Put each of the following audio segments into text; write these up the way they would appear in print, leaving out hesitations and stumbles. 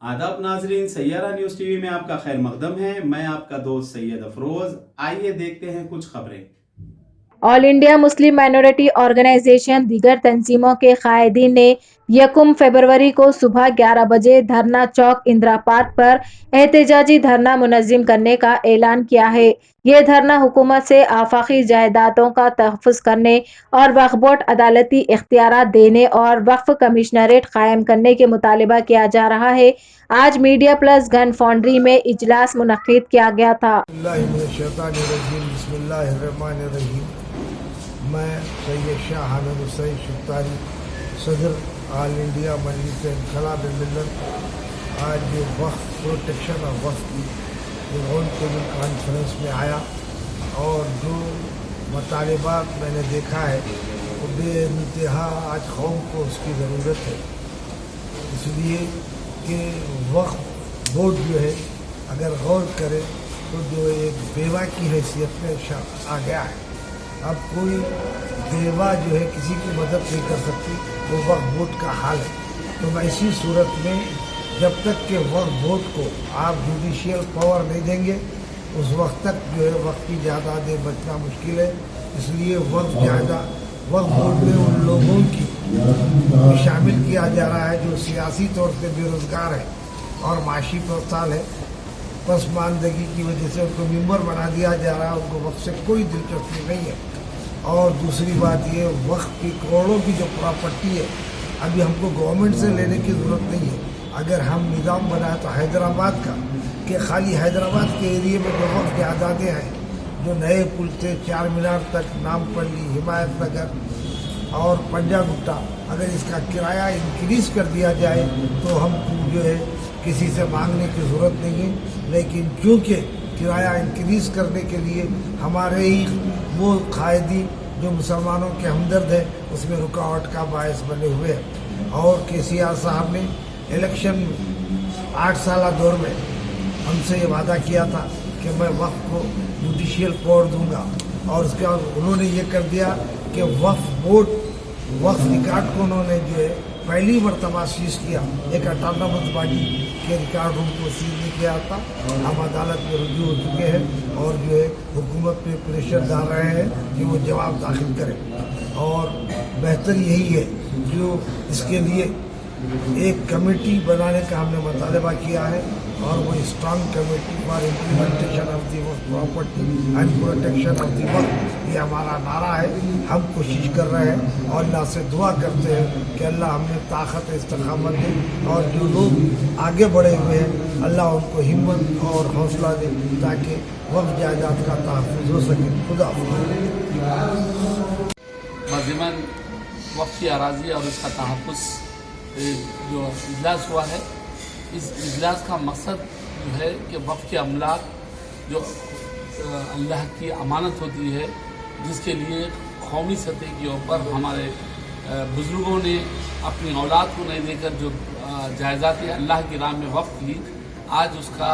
आदाब नाजरीन, Saiyaara news TV में आपका खैर मकदम है। मैं आपका दोस्त सैयद अफरोज। आइए देखते हैं कुछ खबरें। All India Muslim minority organisation दीगर तंजीमों के कायदीन ने 1 फरवरी को सुबह 11 बजे धरना चौक इंदिरा पार्क पर एहतजाजी धरना मुनज़्ज़म करने का ऐलान किया है। ये धरना हुकूमत से आफाकी जायदादों का तहफ़्फ़ुज़ करने और वक्फ बोर्ड अदालती इख्तियारात देने और वक्फ कमिश्नरेट कायम करने के मुतालिबा किया जा रहा है। आज मीडिया प्लस गन फाउंड्री में इजलास मुनक्किद किया गया था। मैं सैयद शाह हामिद हुसैन शुक्तारी सदर ऑल इंडिया मजलिस इनक़लाब मिल्लत आज वक्फ प्रोटेक्शन और वक्फ की राउंड टेबल कॉन्फ्रेंस में आया और जो मतालिबात मैंने देखा है वो बेइंतहा आज कौम को उसकी ज़रूरत है, इसलिए कि वक्फ बोर्ड जो है अगर गौर करे तो जो एक बेवा की हैसियत में आ गया है। अब कोई बेवा जो है किसी की मदद नहीं कर सकती, वो वक्फ बोर्ड का हाल है। तो ऐसी सूरत में जब तक कि वक्फ बोर्ड को आप जुडिशियल पावर नहीं देंगे उस वक्त तक जो है वक्फ की जायदादें बचना मुश्किल है। इसलिए वक्फ बोर्ड में उन लोगों की शामिल किया जा रहा है जो सियासी तौर से बेरोज़गार है और माशी प्रसाल है, पसमानदगी की वजह से उनको मेंबर बना दिया जा रहा है, उनको वक्फ से कोई दिलचस्पी नहीं है। और दूसरी बात ये वक्फ की करोड़ों की जो प्रॉपर्टी है अभी हमको गवर्नमेंट से लेने की ज़रूरत नहीं है। अगर हम निज़ाम बनाए तो हैदराबाद का कि खाली हैदराबाद के एरिए में जो वक्फ जायदादें हैं, जो नए पुल से 4 मीनार तक, नामपल्ली, हिमायत नगर और पंजा गुट्टा, अगर इसका किराया इंक्रीज़ कर दिया जाए तो हम जो है किसी से मांगने की ज़रूरत नहीं है। लेकिन चूँकि किराया इंक्रीज़ करने के लिए हमारे ही वो कायदी जो मुसलमानों के हमदर्द है उसमें रुकावट का बायस बने हुए हैं। और KCR साहब ने इलेक्शन 8 साल दौर में हमसे ये वादा किया था कि मैं वक्फ को जुडिशियल पावर दूंगा, और उसके बाद उन्होंने ये कर दिया कि वक्फ बोर्ड वक्फ रिकॉर्ड को उन्होंने जो है पहली मरतबा सीज किया। एक अटानमस बॉडी के रिकॉर्ड रूम को सीज नहीं किया था। हम अदालत में रुजू हो चुके हैं और जो है हुकूमत पे प्रेशर डाल रहे हैं कि वो जवाब दाखिल करें, और बेहतर यही है जो इसके लिए एक कमेटी बनाने का हमने मुतालबा किया है, और वो strong committee for implementation of the Waqf property and protection of the Waqf, ये हमारा नारा है। हम कोशिश कर रहे हैं और अल्लाह से दुआ करते हैं कि अल्लाह हमें ताकत इस्तिकामत दे, और जो लोग आगे बढ़े हुए हैं अल्लाह उनको हिम्मत और हौसला दे ताकि वक्फ जायदाद का तहफ़्फ़ुज़ हो सके। खुदा मज़ीमन वक्फ की अराज़ी और इसका तहफ़्फ़ुज़ जो इजलास हुआ है, इस इजलास का मकसद जो है कि वक्फ के अमलाक जो अल्लाह की अमानत होती है, जिसके लिए कौमी सतह के ऊपर हमारे बुज़ुर्गों ने अपनी औलाद को नहीं देकर जो जायदाद अल्लाह की राह में वक्फ की, आज उसका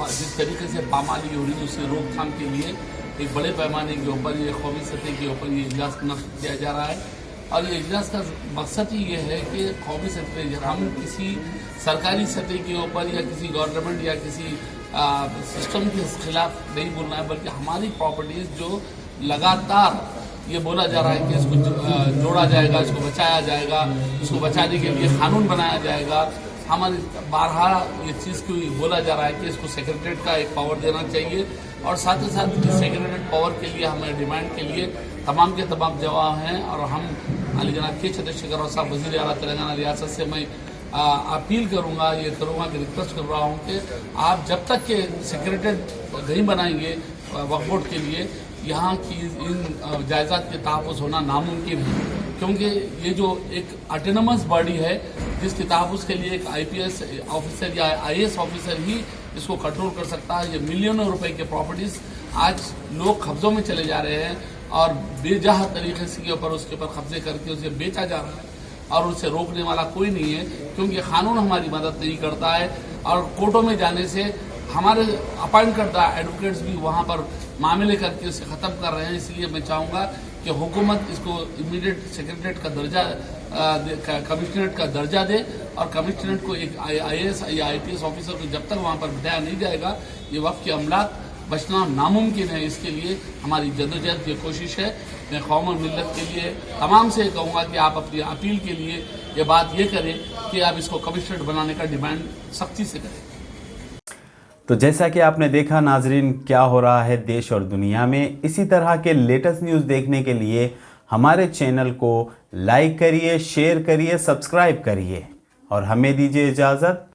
जिस तरीके से पामाली हो रही है उसकी रोकथाम के लिए एक बड़े पैमाने के ऊपर ये कौमी सतह के ऊपर ये इजलास मुनक़्क़िद किया जा रहा है। और ये इजलास का मकसद ही ये है कि कौमी सतह हम किसी सरकारी सतह के ऊपर या किसी गवर्नमेंट या किसी सिस्टम के खिलाफ नहीं बोलना है, बल्कि हमारी प्रॉपर्टीज़ जो लगातार ये बोला जा रहा है कि इसको जोड़ा जाएगा, इसको बचाया जाएगा, इसको बचाने के लिए कानून बनाया जाएगा। हमारी बारहा ये चीज़ को बोला जा रहा है कि इसको सेक्रेटरीट का एक पावर देना चाहिए, और साथ ही साथ इस सेक्रेटरीट पावर के लिए हमारे डिमांड के लिए तमाम के तमाम जवाब हैं। और हम अली जनाब के चंद्रशेखर साहब वज़ीर आला तेलंगाना रियासत से मैं अपील करूँगा, ये करूँगा कि रिक्वेस्ट कर रहा हूँ कि आप जब तक के सेक्रेटरीट नहीं बनाएंगे वक्फ बोर्ड के लिए, यहाँ की इन जायदाद के तहफ़्फ़ुज़ होना नामुमकिन है, क्योंकि ये जो एक ऑटोनमस बॉडी है जिसके तहफ़्फ़ुज़ के लिए एक IPS ऑफिसर या IAS ऑफिसर ही इसको कंट्रोल कर सकता है। ये मिलियनों रुपए के प्रॉपर्टीज़ आज लोग कब्ज़ों में चले जा रहे हैं और बेजाह तरीके से उसके ऊपर कब्जे करके उसे बेचा जा रहा है, और उसे रोकने वाला कोई नहीं है, क्योंकि कानून हमारी मदद नहीं करता है। और कोर्टों में जाने से हमारे अपॉइंट करता एडवोकेट्स भी वहाँ पर मामले करके उसे ख़त्म कर रहे हैं। इसलिए मैं चाहूँगा کہ حکومت اس کو امیڈیٹ سیکریٹریٹ کا درجہ کمشنریٹ کا درجہ دے اور کمشنریٹ کو ایک IAS یا IPS آفیسر کو جب تک وہاں پر بٹھایا نہیں جائے گا یہ وفد کے املاک بچنا ناممکن ہے. اس کے لیے ہماری جدوجہد کی کوشش ہے. میں قوم اور ملت کے لیے تمام سے کہوں گا کہ آپ اپنی اپیل کے لیے یہ بات یہ کریں کہ آپ اس کو کمشنریٹ بنانے کا ڈیمانڈ سختی سے کریں. تو جیسا کہ آپ نے دیکھا ناظرین کیا ہو رہا ہے دیش اور دنیا میں. اسی طرح کے لیٹسٹ نیوز دیکھنے کے لیے ہمارے چینل کو لائک کریے، شیئر کریے، سبسکرائب کریے اور ہمیں دیجیے اجازت.